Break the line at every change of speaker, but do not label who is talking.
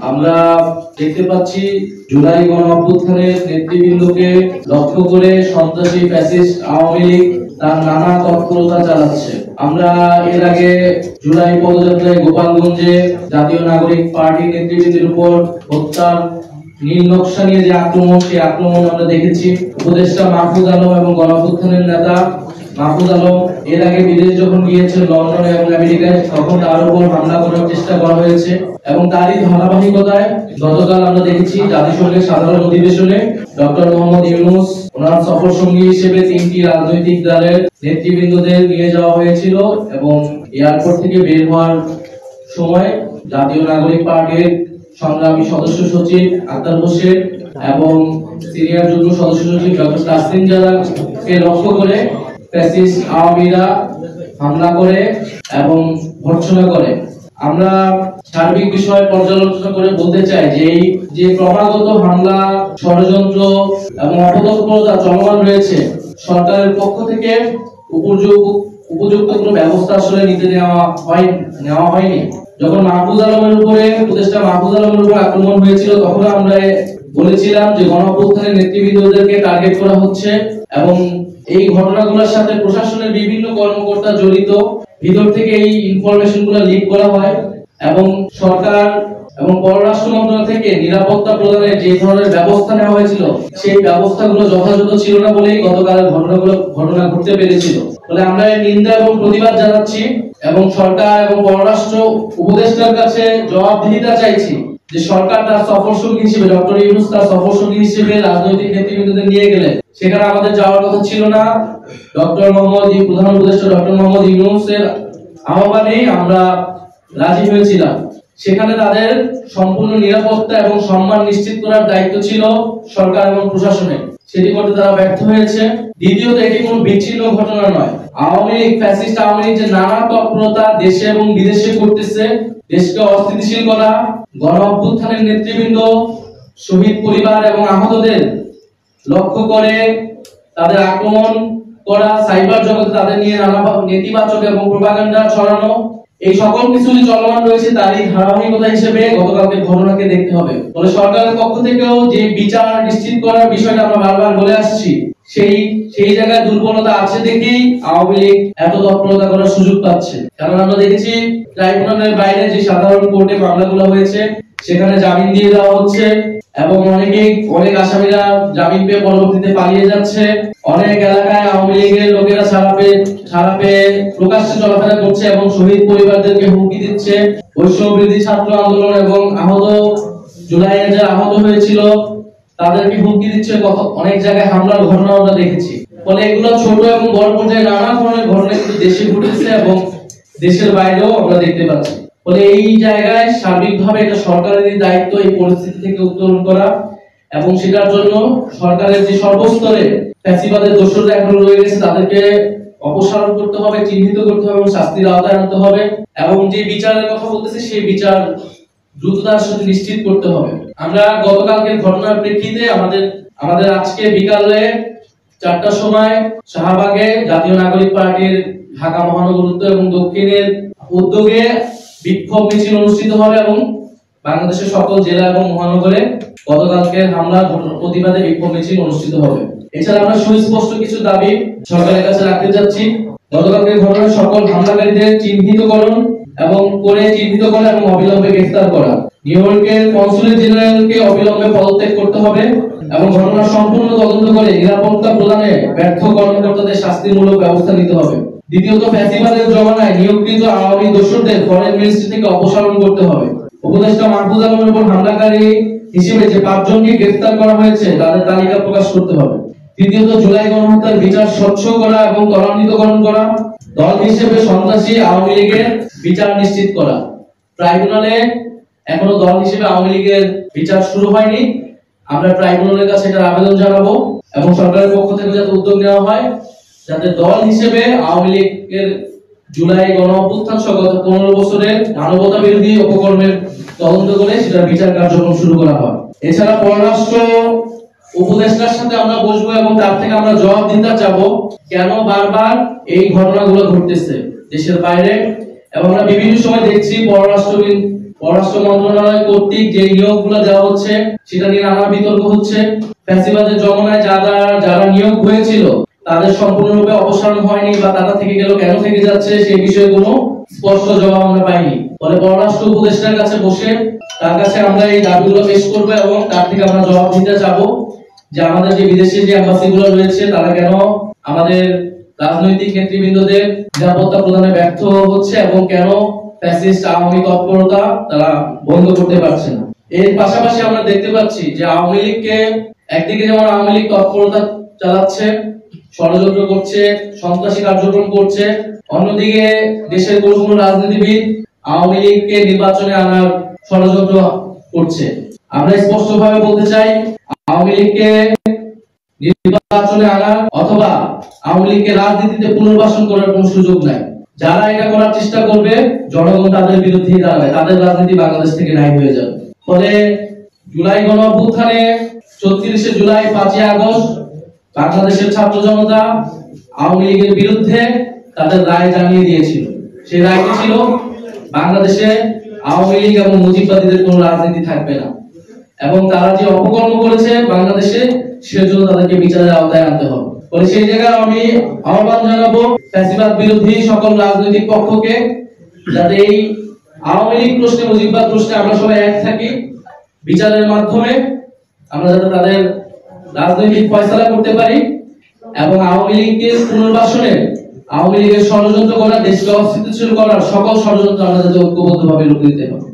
আমরা দেখতে পাচ্ছি জুলাই গণ অভ্যুত্থানের নেতৃবৃন্দকে লক্ষ্য করে সন্ত্রাসী ফ্যাসিস্ট আওয়ামী লীগ তার নানা তৎপরতা চালাচ্ছে। আমরা এর আগে জুলাই পদযাত্রায় গোপালগঞ্জে জাতীয় নাগরিক পার্টির নেতৃবৃন্দের উপর হত্যার নীল নকশা নিয়ে যে আক্রমণ, সেই আক্রমণ আমরা দেখেছি। উপদেষ্টা মাহফুজ আলম এবং গণ অভ্যুত্থানের নেতা মাহফুজ আলম এর আগে বিদেশ যখন গিয়েছেন লন্ডনে এবং আমেরিকায়, তখন তার উপর হামলা করার চেষ্টা করা হয়েছে এবং তারই ধারাবাহিকতায় গতকাল আমরা দেখেছি জাতিসংঘের সাধারণ অধিবেশনে ডক্টর মোহাম্মদ ইউনূস ওনার সফর সঙ্গী হিসেবে 3টি রাজনৈতিক দলের নেতৃবৃন্দদের নিয়ে যাওয়া হয়েছিল এবং এয়ারপোর্ট থেকে বের হওয়ার সময় জাতীয় নাগরিক পার্টির সংগ্রামী সদস্য সচিব আক্তার হোসেন এবং সিনিয়র যুগ্ম সদস্য সচিব ডক্টর তাসলিম জারাকে লক্ষ্য করে ফ্যাসিস্ট আওয়ামীরা হামলা করে এবং ভর্ৎসনা করে। আমরা সার্বিক বিষয় পর্যালোচনা করে বলতে চাই যে এই যে ক্রমাগত হামলা, ষড়যন্ত্র এবং অপতৎপরতা চলমান রয়েছে, সরকারের পক্ষ থেকে উপযুক্ত কোনো ব্যবস্থা আসলে নেওয়া হয়নি। যখন মাহফুজ আলমের উপরে উপদেষ্টা মাহফুজ আলমের উপর আক্রমণ হয়েছিল, তখন আমরা বলেছিলাম যে গণ অভ্যুত্থানের নেতৃবৃন্দদেরকে টার্গেট করা হচ্ছে এবং এই ঘটনাগুলোর সাথে প্রশাসনের বিভিন্ন কর্মকর্তা জড়িত। ভিতর থেকে এই ইনফরমেশনগুলো লিক করা হয় এবং সরকার এবং পররাষ্ট্র মন্ত্রণালয় থেকে নিরাপত্তা প্রদানের যে ধরনের ব্যবস্থা নেওয়া হয়েছিল, সেই ব্যবস্থাগুলো যথাযথ ছিল না বলেই গতকালের ঘটনা ঘটতে পেরেছিল। ফলে আমরা এর নিন্দা এবং প্রতিবাদ জানাচ্ছি এবং সরকার এবং পররাষ্ট্র উপদেষ্টার কাছে জবাবদিহিতা চাইছি যে সরকার তার সফর সঙ্গী হিসেবে ডক্টর ইউনূস তার সফর সঙ্গী হিসেবে রাজনৈতিক নেতৃবৃন্দদের নিয়ে গেলে সেখানে আমাদের যাওয়ার কথা ছিল না। প্রধান উপদেষ্টা ডক্টর মোহাম্মদ ইউনূসের আহ্বানে আমরা রাজি হয়েছিলাম। সেখানে তাদের সম্পূর্ণ নিরাপত্তা এবং সম্মান নিশ্চিত করার দায়িত্ব ছিল সরকার এবং প্রশাসনের, সেটি করতে তারা ব্যর্থ হয়েছে। দ্বিতীয়ত, এটি কোনো বিচ্ছিন্ন ঘটনা নয়। আওয়ামী লীগ, ফ্যাসিস্ট আওয়ামী লীগ যে নানা তৎপরতা দেশে এবং বিদেশে করতেছে, দেশকে অস্থিতিশীল করা, গণ অভ্যুত্থানের নেতৃবৃন্দ, শহীদ পরিবার এবং আহতদের লক্ষ্য করে তাদের আক্রমণ করা, সাইবার জগতে তাদের নিয়ে নানা নেতিবাচক এবং প্রোপাগান্ডা ছড়ানো, এই সকল কিছু চলমান রয়েছে। তারই ধারাবাহিকতা হিসেবে গতকালকে ঘটনাকে দেখতে হবে। ফলে সরকারের পক্ষ থেকেও যে বিচার নিশ্চিত করার বিষয়টা আমরা বারবার বলে আসছি, সেই জায়গায় দুর্বলতা আছে দেখেই আওয়ামী লীগ এত তৎপরতা করার সুযোগ পাচ্ছে। কারণ আমরা দেখেছি ট্রাইব্যুনালের বাইরে যে সাধারণ কোর্টে মামলাগুলো হয়েছে, সেখানে জামিন দিয়ে দেওয়া হচ্ছে এবং অনেক আসামিরা জামিন পেয়ে পরবর্তীতে পালিয়ে যাচ্ছে। অনেক এলাকায় আওয়ামী লীগের লোকেরা ছাড়া পেয়ে প্রকাশ্যে চলাফেরা করছে এবং শহীদ পরিবারদেরকে হুমকি দিচ্ছে। বৈষম্য বিরোধী ছাত্র আন্দোলন এবং জুলাইয়ে যারা আহত হয়েছিল তাদেরকে হুমকি দিচ্ছে। অনেক জায়গায় হামলার ঘটনা আমরা দেখেছি। ফলে এগুলো ছোট এবং বড় পর্যায়ে নানা ধরনের ঘটনা কিন্তু দেশে ঘটেছে এবং দেশের বাইরেও আমরা দেখতে পাচ্ছি। ফলে এই জায়গায় সার্বিকভাবে এটা সরকারেরই দায়িত্ব এই পরিস্থিতি থেকে উত্তরণ করা এবং সেটার জন্য সরকারের যে সর্বস্তরে ফ্যাসিবাদের দোষররা এখনো রয়ে গেছে তাদেরকে অপসারণ করতে হবে, চিহ্নিত করতে হবে এবং শাস্তির আওতায় আনতে হবে এবং যে বিচারের কথা বলতেছে সেই বিচার দ্রুততার সাথে নিশ্চিত করতে হবে। আমরা গতকালকের ঘটনার প্রেক্ষিতে আমাদের আজকে বিকালে 4টার সময় শাহবাগে জাতীয় নাগরিক পার্টির ঢাকা মহানগর উত্তর এবং দক্ষিণের উদ্যোগে বিক্ষোভ মিছিল অনুষ্ঠিত হবে এবং বাংলাদেশের সকল জেলা এবং মহানগরে গতকালকের হামলার প্রতিবাদে বিক্ষোভ মিছিল অনুষ্ঠিত হবে। এছাড়া আমরা সুস্পষ্ট কিছু দাবি সরকারের কাছে রাখতে যাচ্ছি। গতকালকের ঘটনার সকল হামলাকারীদের চিহ্নিত করে এবং অবিলম্বে গ্রেফতার করা। নিউ ইয়র্কের কনসুলেট জেনারেলকে অবিলম্বে পদত্যাগ করতে হবে এবং ঘটনার সম্পূর্ণ তদন্ত করে নিরাপত্তা প্রদানে ব্যর্থ কর্মকর্তাদের শাস্তিমূলক ব্যবস্থা নিতে হবে। দ্বিতীয়ত, ফ্যাসিবাদের জমানায় নিয়োগকৃত আওয়ামী দোসরদের ফরেন মিনিস্ট্রি থেকে অপসারণ করতে হবে। উপদেষ্টা মাহফুজ আলমের উপর হামলাকারী হিসেবে যে 5 জনকে গ্রেফতার করা হয়েছে তাদের তালিকা প্রকাশ করতে হবে। তৃতীয়ত, জুলাই গণহত্যার বিচার স্বচ্ছ করা এবং ত্বরান্বিতকরণ করা। দল হিসেবে সন্ত্রাসী আওয়ামী লীগের বিচার নিশ্চিত করা। ট্রাইব্যুনালে এখনো দল হিসেবে আওয়ামী লীগের বিচার শুরু হয়নি। আমরা ট্রাইব্যুনালের কাছে এটার আবেদন জানাবো এবং সরকারের পক্ষ থেকে যাতে উদ্যোগ নেওয়া হয় যাতে দল হিসেবে আওয়ামী লীগের জুলাই গণ অভ্যুত্থান সহ গত 15 বছরের মানবতা বিরোধী অপকর্মের তদন্ত করে সেটার বিচার কার্যক্রম শুরু করা হয়। এছাড়া পররাষ্ট্র উপদেষ্টার সাথে আমরা বসবো এবং তার থেকে আমরা জবাবদিহিতা চাবো কেন বারবার এই ঘটনাগুলো ঘটতেছে দেশের বাইরে এবং আমরা বিভিন্ন সময় দেখছি পররাষ্ট্র মন্ত্রণালয় কর্তৃক যে নিয়োগগুলো দেওয়া হচ্ছে সেটা নিয়ে নানা বিতর্ক হচ্ছে। ফ্যাসিবাদের জমানায় যারা নিয়োগ হয়েছিল তাদের সম্পূর্ণরূপে অপসারণ হয়নি বা তারা থেকে গেল, কেন থেকে যাচ্ছে সেই বিষয়ে কোনো স্পষ্ট জবাব আমরা পাইনি। ফলে পররাষ্ট্র উপদেষ্টার কাছে বসে তার কাছে আমরা এই দাবিগুলো পেশ করবো এবং তার থেকে আমরা জবাব দিতে চাবো যে আমাদের যে বিদেশি যে এম্বাসিগুলো রয়েছে তারা কেন আমাদের রাজনৈতিক নেতৃবৃন্দদের নিরাপত্তা প্রদানে ব্যর্থ হচ্ছে এবং কেন ফ্যাসিস্ট আওয়ামী তৎপরতা তারা বন্ধ করতে পারছে না। এর পাশাপাশি আমরা দেখতে পাচ্ছি যে আওয়ামী লীগকে একদিকে যেমন আওয়ামী লীগ তৎপরতা চালাচ্ছে, ষড়যন্ত্র করছে, সন্ত্রাসী কার্যক্রম করছে, অন্যদিকে দেশের কোনো রাজনীতিবিদ আওয়ামী লীগকে নির্বাচনে আনার ষড়যন্ত্র করছে। আমরা স্পষ্টভাবে বলতে চাই, আওয়ামী লীগকে নির্বাচনে আনা অথবা আওয়ামী লীগকে রাজনীতিতে পুনর্বাসন করার কোনো সুযোগ নাই। যারা এটা করার চেষ্টা করবে জনগণ তাদের বিরুদ্ধেই দাঁড়াবে, তাদের রাজনীতি বাংলাদেশ থেকে নাই হয়ে যাবে। ফলে জুলাই গণ অভ্যুত্থানে ৩৬শে জুলাই, ৫ই আগস্ট বাংলাদেশের ছাত্র জনতা আওয়ামী লীগের বিরুদ্ধে তাদের রায় জানিয়ে দিয়েছিল। সেই রায়টি ছিল বাংলাদেশে আওয়ামী লীগ এবং মুজিববাদীদের কোনো রাজনীতি থাকবে না এবং তারা যে অপকর্ম করেছে বাংলাদেশে সেজন্য তাদেরকে বিচারের আওতায় আনতে হবে। ফলে সেই জায়গায় আমি আহ্বান জানাবো ফ্যাসিবাদ বিরোধী সকল রাজনৈতিক পক্ষকে যাতে এই আওয়ামী লীগ প্রশ্নে, মুজিববাদ প্রশ্নে আমরা সবাই এক থাকি, বিচারের মাধ্যমে আমরা যাতে তাদের রাজনৈতিক ফয়সালা করতে পারি এবং আওয়ামী লীগকে পুনর্বাসনে, আওয়ামী লীগের ষড়যন্ত্র করা, দেশকে অস্থিতিশীল করার সকল ষড়যন্ত্র আমরা যাতে ঐক্যবদ্ধভাবে রুখে দিতে পারি।